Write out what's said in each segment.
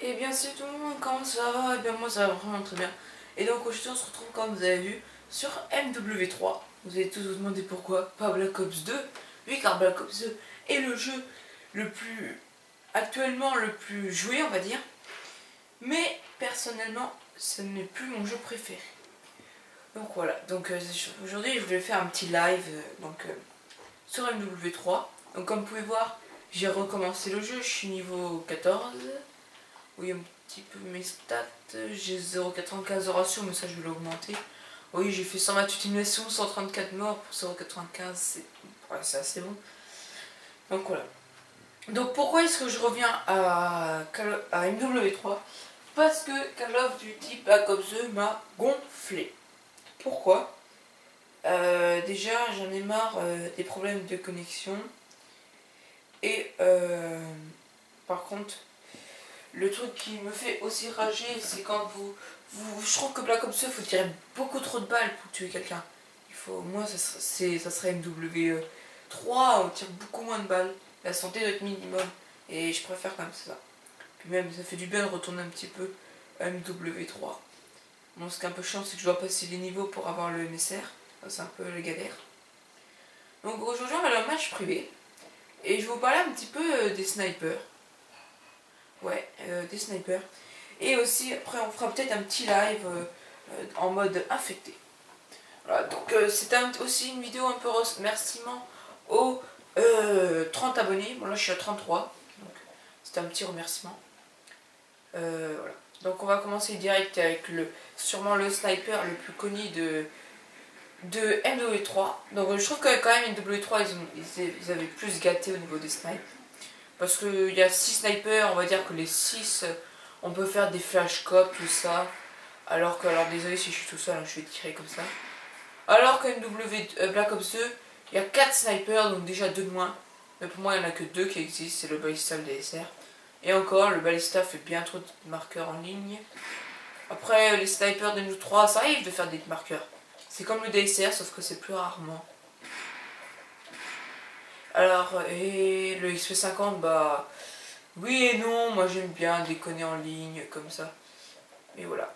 Et bien c'est tout le monde, comment ça va? Et bien moi ça va vraiment très bien. Et donc aujourd'hui on se retrouve comme vous avez vu sur MW3. Vous allez tous vous demander pourquoi pas Black Ops 2. Oui car Black Ops 2 est le jeu le plus actuellement le plus joué on va dire. Mais personnellement ce n'est plus mon jeu préféré. Donc voilà, donc aujourd'hui je voulais faire un petit live sur MW3. Donc comme vous pouvez voir j'ai recommencé le jeu, je suis niveau 14. Oui, un petit peu mes stats. J'ai 0,95 de ratio, mais ça je vais l'augmenter. Oui, j'ai fait 128 simulations, 134 morts pour 0,95. C'est assez bon. Donc voilà. Donc pourquoi est-ce que je reviens à MW3? Parce que Call of Duty Black Ops 2 m'a gonflé. Pourquoi? Déjà, j'en ai marre des problèmes de connexion. Et par contre, le truc qui me fait aussi rager, c'est quand je trouve que Black Ops 2, il faut tirer beaucoup trop de balles pour tuer quelqu'un. Moi, ça serait MW3, on tire beaucoup moins de balles. La santé doit être minimum. Et je préfère comme ça. Puis même, ça fait du bien de retourner un petit peu à MW3. Bon, ce qui est un peu chiant, c'est que je dois passer les niveaux pour avoir le MSR. C'est un peu la galère. Donc aujourd'hui, on va aller en match privé. Et je vais vous parler un petit peu des snipers. Ouais, des snipers. Et aussi, après, on fera peut-être un petit live en mode infecté. Voilà, donc c'est aussi une vidéo un peu remerciement aux 30 abonnés. Bon, là, je suis à 33. Donc, c'est un petit remerciement. Voilà. Donc, on va commencer direct avec sûrement le sniper le plus connu de MW3. Donc, je trouve que quand même, MW3, ils avaient plus gâté au niveau des snipes. Parce qu'il y a 6 snipers, on va dire que les 6, on peut faire des flashcopes, tout ça. Alors désolé si je suis tout seul, hein, je vais tirer comme ça. Alors qu'à Black Ops 2, il y a 4 snipers, donc déjà 2 de moins. Mais pour moi, il n'y en a que 2 qui existent, c'est le Ballista et le DSR. Et encore, le Ballista fait bien trop de marqueurs en ligne. Après, les snipers de nous 3, ça arrive de faire des marqueurs. C'est comme le DSR, sauf que c'est plus rarement. Alors, et le XP50, bah... Oui et non, moi j'aime bien déconner en ligne, comme ça. Mais voilà,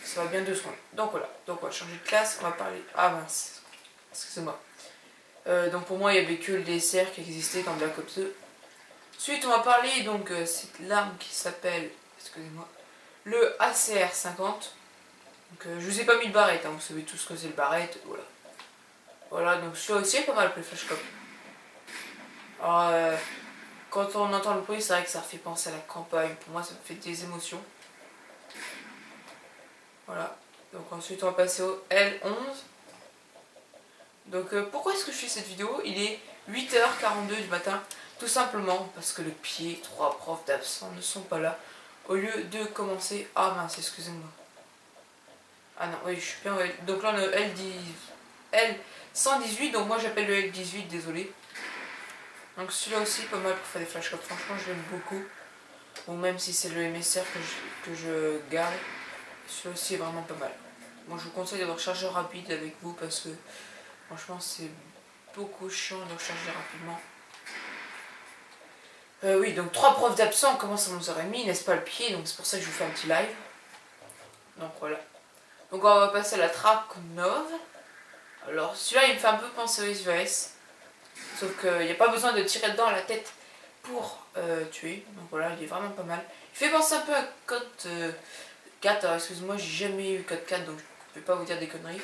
ça va bien 2 secondes. Donc voilà, donc on va changer de classe, on va parler... Ah mince, excusez-moi. Donc pour moi, il n'y avait que le DSR qui existait dans Black Ops 2. Ensuite, on va parler, donc, c'est l'arme qui s'appelle, excusez-moi, le ACR50. Donc je vous ai pas mis le barrette, hein, vous savez tous ce que c'est le barrette, voilà. Voilà, donc celui-là aussi est pas mal pour les flashcopes. Alors, quand on entend le bruit, c'est vrai que ça fait penser à la campagne. Pour moi, ça me fait des émotions. Voilà. Donc ensuite, on va passer au L11. Donc pourquoi est-ce que je fais cette vidéo? Il est 8h42 du matin. Tout simplement parce que le pied, 3 profs d'absents ne sont pas là. Au lieu de commencer... Ah mince, excusez-moi. Ah non, oui, je suis bien... Donc là, on a L118. Donc moi, j'appelle le L18, désolé. Donc celui-là aussi, pas mal pour faire des flashcopes. Franchement, je l'aime beaucoup. Bon, même si c'est le MSR que je garde, celui-là aussi est vraiment pas mal. Moi, je vous conseille d'avoir chargeur rapide avec vous parce que franchement, c'est beaucoup chiant de recharger rapidement. Oui, donc 3 profs d'absents, on commence à 11h30, n'est-ce pas le pied, donc c'est pour ça que je vous fais un petit live. Donc voilà. Donc on va passer à la Trakhonov. Alors celui-là, il me fait un peu penser au SVS. Sauf qu'il n'y a pas besoin de tirer dedans la tête pour tuer. Donc voilà, il est vraiment pas mal. Il fait penser un peu à Code 4. Alors excusez-moi, j'ai jamais eu Code 4, donc je vais pas vous dire des conneries.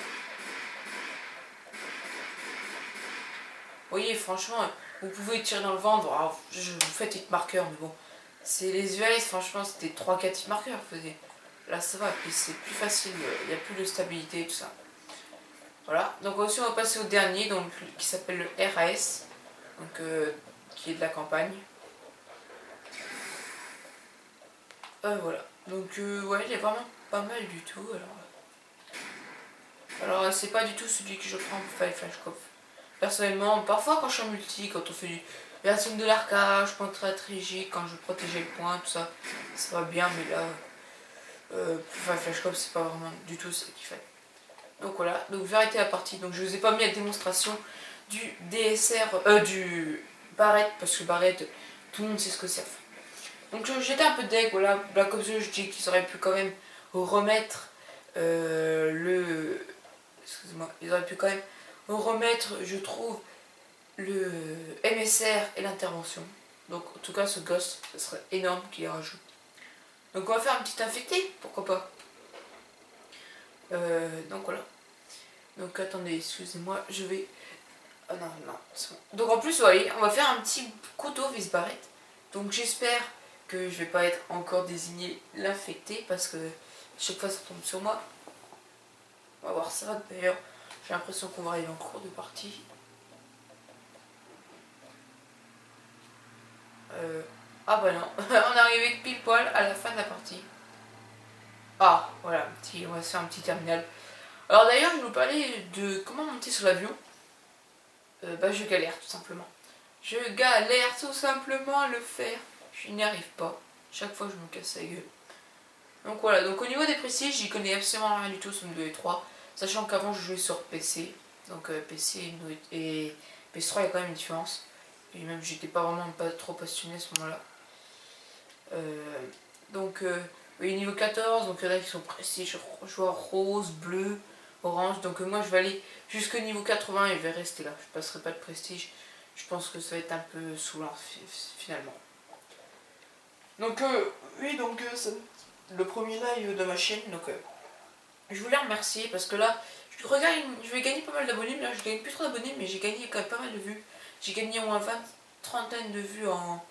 Vous voyez, franchement, vous pouvez tirer dans le ventre. Alors, vous faites hit marqueur, mais bon. C'est les US, franchement, c'était 3-4 hit marqueurs. Là, ça va, puis c'est plus facile. Il n'y a plus de stabilité et tout ça. Voilà. Donc, aussi, on va passer au dernier, donc, qui s'appelle le RAS. Donc, qui est de la campagne. Voilà. Donc, ouais, il est vraiment pas mal du tout. Alors c'est pas du tout celui que je prends pour faire les flashcopes. Personnellement, parfois quand je suis en multi, quand on fait du version de l'arcade, je prends très stratégique, quand je veux protéger le point, tout ça, ça va bien, mais là, pour faire les flashcopes, c'est pas vraiment du tout ce qu'il fait. Donc voilà, donc je vais arrêter la partie. Donc je vous ai pas mis la démonstration du DSR, du barrette, parce que barrette, tout le monde sait ce que c'est. Donc j'étais un peu deg, voilà, Black Ops 2, je dis qu'ils auraient pu quand même remettre le... Excusez-moi, ils auraient pu quand même remettre, je trouve, le MSR et l'intervention. Donc en tout cas ce Ghost, ce serait énorme qu'il y rajoute. Donc on va faire un petit infecté, pourquoi pas. Donc voilà. Donc attendez, excusez-moi, je vais... Ah non, non, c'est bon. Donc en plus, vous voyez, on va faire un petit couteau vis-barrette. Donc j'espère que je vais pas être encore désigné l'infecté parce que chaque fois ça tombe sur moi. On va voir ça d'ailleurs. J'ai l'impression qu'on va arriver en cours de partie. Ah bah non, on est arrivé pile poil à la fin de la partie. Ah, voilà, on va se faire un petit terminal. Alors d'ailleurs, je vais vous parler de comment monter sur l'avion. Bah je galère tout simplement. Je galère tout simplement à le faire. Je n'y arrive pas. Chaque fois je me casse la gueule. Donc voilà, donc au niveau des prestiges, j'y connais absolument rien du tout sur M2 et 3. Sachant qu'avant je jouais sur PC. Donc PC et PS3 il y a quand même une différence. Et même j'étais pas vraiment pas trop passionné à ce moment-là. Donc oui, niveau 14, donc il y en a qui sont prestige, joueurs rose, bleu, orange. Donc moi je vais aller jusqu'au niveau 80 et je vais rester là. Je passerai pas de prestige. Je pense que ça va être un peu saoulant finalement. Donc oui, donc c'est le premier live de ma chaîne. Donc je voulais remercier parce que là, je vais gagner pas mal d'abonnés. Là, je gagne plus trop d'abonnés, mais j'ai gagné quand même pas mal de vues. J'ai gagné au moins 20, trentaine de vues en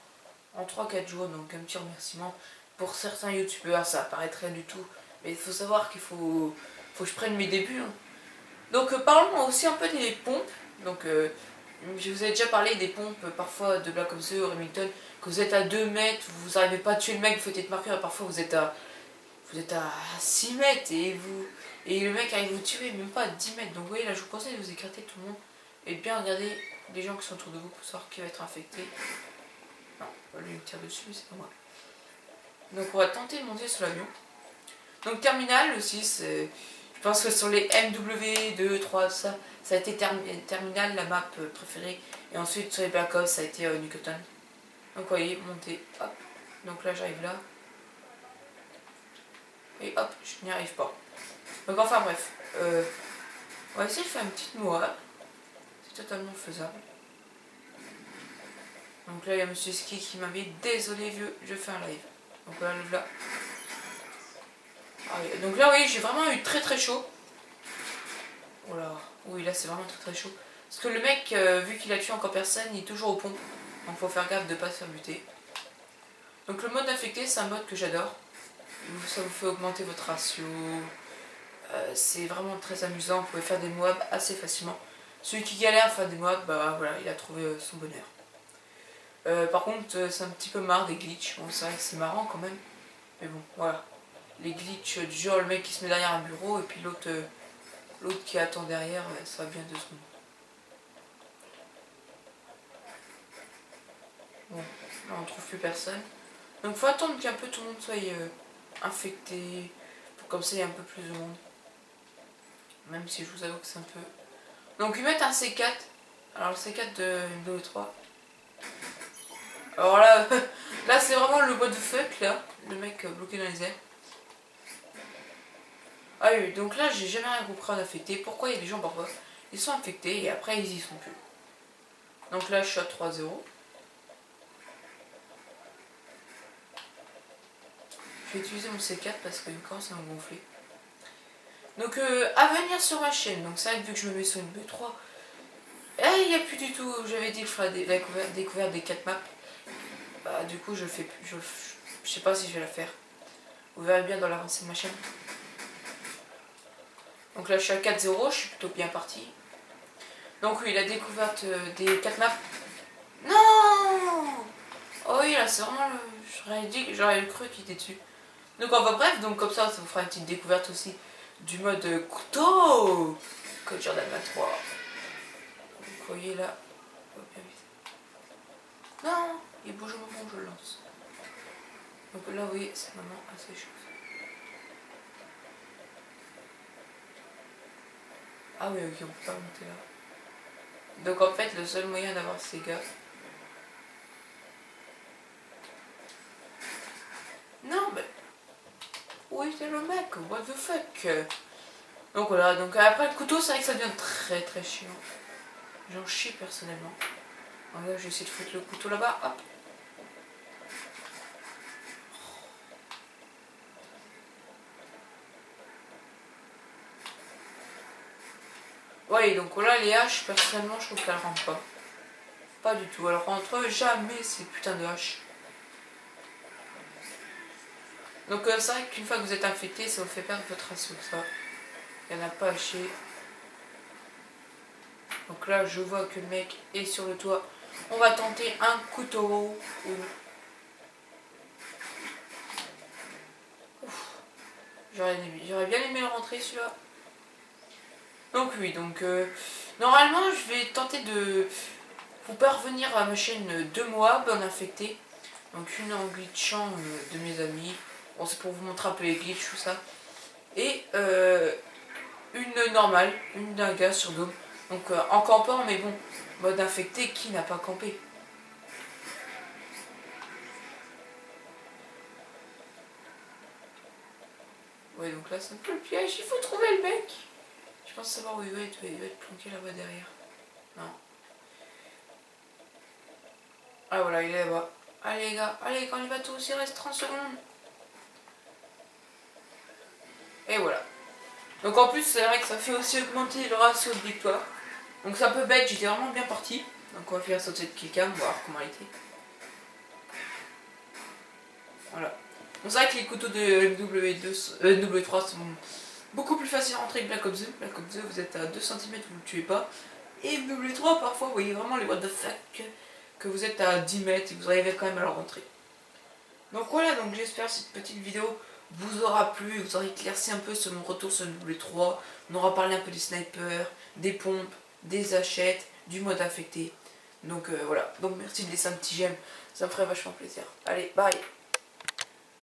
3-4 jours. Donc un petit remerciement pour certains youtubeurs. Ça apparaîtrait du tout. Mais il faut savoir qu'il faut que je prenne mes débuts. Hein. Donc parlons aussi un peu des pompes. Donc je vous ai déjà parlé des pompes parfois de Black Ops 2 ou Remington, que vous êtes à 2 mètres, vous n'arrivez pas à tuer le mec, vous faites être marqué, parfois vous êtes à 6 mètres et le mec arrive à vous tuer même pas à 10 mètres. Donc vous voyez là je vous conseille de vous écarter tout le monde et de bien regarder les gens qui sont autour de vous pour savoir qui va être infecté. Non, lui il me tire dessus, c'est pas moi. Donc on va tenter de monter sur l'avion. Donc terminal aussi, je pense que sur les MW 2, 3, ça a été terminal la map préférée. Et ensuite sur les Black Ops ça a été Newton. Donc vous voyez, monter, hop. Donc là j'arrive là. Et hop, je n'y arrive pas. Donc enfin bref, on va essayer de faire une petite moab. C'est totalement faisable. Donc là il y a Monsieur Ski qui m'a dit désolé vieux, je fais un live. Donc là, là. Ah, donc là oui, j'ai vraiment eu très très chaud. Voilà, oui là c'est vraiment très très chaud. Parce que le mec, vu qu'il a tué encore personne, il est toujours au pont. Donc faut faire gaffe de ne pas se faire buter. Donc le mode infecté, c'est un mode que j'adore. Ça vous fait augmenter votre ratio. C'est vraiment très amusant. Vous pouvez faire des moabs assez facilement. Celui qui galère à faire des moabs, bah voilà, il a trouvé son bonheur. Par contre, c'est un petit peu marre des glitches. Bon, c'est vrai que c'est marrant quand même. Mais bon, voilà. Les glitches du genre le mec qui se met derrière un bureau et puis l'autre qui attend derrière, ça va bien 2 secondes. Bon, là on trouve plus personne. Donc faut attendre qu'un peu tout le monde soit infecté. Comme ça il y a un peu plus de monde. Même si je vous avoue que c'est un peu... Donc ils mettent un C4. Alors le C4 de 2 ou 3. Alors là, là c'est vraiment le mode fuck là. Le mec bloqué dans les airs. Ah oui, donc là j'ai jamais rien compris en infecté. Pourquoi il y a des gens parfois ils sont infectés et après ils y sont plus. Donc là je shot 3-0. Je vais utiliser mon C4 parce qu'il commence à me gonfler. Donc à venir sur ma chaîne, donc ça vu que je me mets sur une B3, il n'y a plus du tout, j'avais dit que je ferais la découverte des 4 maps. Bah du coup je le fais plus, je sais pas si je vais la faire. Vous verrez bien dans l'avancée de ma chaîne. Donc là je suis à 4-0, je suis plutôt bien parti. Donc oui, la découverte des 4 maps. Non. Oh oui là c'est vraiment le... J'aurais cru qu'il était dessus. Donc enfin bref, donc comme ça vous fera une petite découverte aussi du mode couteau Code Jordan 23. Donc, vous voyez là. Non, il bouge au moment où je le lance. Donc là vous voyez, c'est vraiment assez chaud. Ah oui, ok, on peut pas monter là. Donc en fait, le seul moyen d'avoir ces gars, oui c'est le mec, what the fuck. Donc voilà, donc après le couteau c'est vrai que ça devient très très chiant. J'en chie personnellement. Voilà, je vais essayer de foutre le couteau là-bas, hop. Ouais, donc voilà, les haches, personnellement, je trouve qu'elles rentrent pas. Pas du tout. Alors, rentre jamais ces putains de haches. Donc, c'est vrai qu'une fois que vous êtes infecté, ça vous fait perdre votre assaut, ça. Il n'y en a pas haché. Donc là, je vois que le mec est sur le toit. On va tenter un couteau. J'aurais bien aimé le rentrer, celui-là. Donc oui, donc normalement je vais tenter de vous parvenir à ma chaîne 2 mois bon infecté. Donc une en glitchant de mes amis. Bon, c'est pour vous montrer un peu les glitches, tout ça. Et une normale, une d'un gars sur Dome. Donc en campant, mais bon, mode infecté, qui n'a pas campé? Ouais, donc là c'est un peu le piège, il faut trouver le mec. Je pense savoir où il va être planqué là-bas derrière. Non. Ah voilà, il est là-bas. Allez les gars, allez, quand il va tous, il reste 30 secondes. Et voilà. Donc en plus, c'est vrai que ça fait aussi augmenter le ratio de victoire. Donc c'est un peu bête, j'étais vraiment bien parti. Donc on va faire sauter de killcam, voir comment elle était. Voilà. Bon, c'est vrai que les couteaux de MW3 sont beaucoup plus faciles à rentrer que Black Ops 2. Black Ops 2, vous êtes à 2 cm, vous ne le tuez pas. Et MW3, parfois, vous voyez vraiment les what the fuck, que vous êtes à 10 mètres et vous arrivez quand même à le rentrer. Donc voilà, donc j'espère que cette petite vidéo vous aura plu, vous aurez éclairci un peu sur mon retour sur MW3. On aura parlé un peu des snipers, des pompes, des hachettes, du mode affecté. Donc voilà, donc merci de laisser un petit j'aime, ça me ferait vachement plaisir. Allez, bye.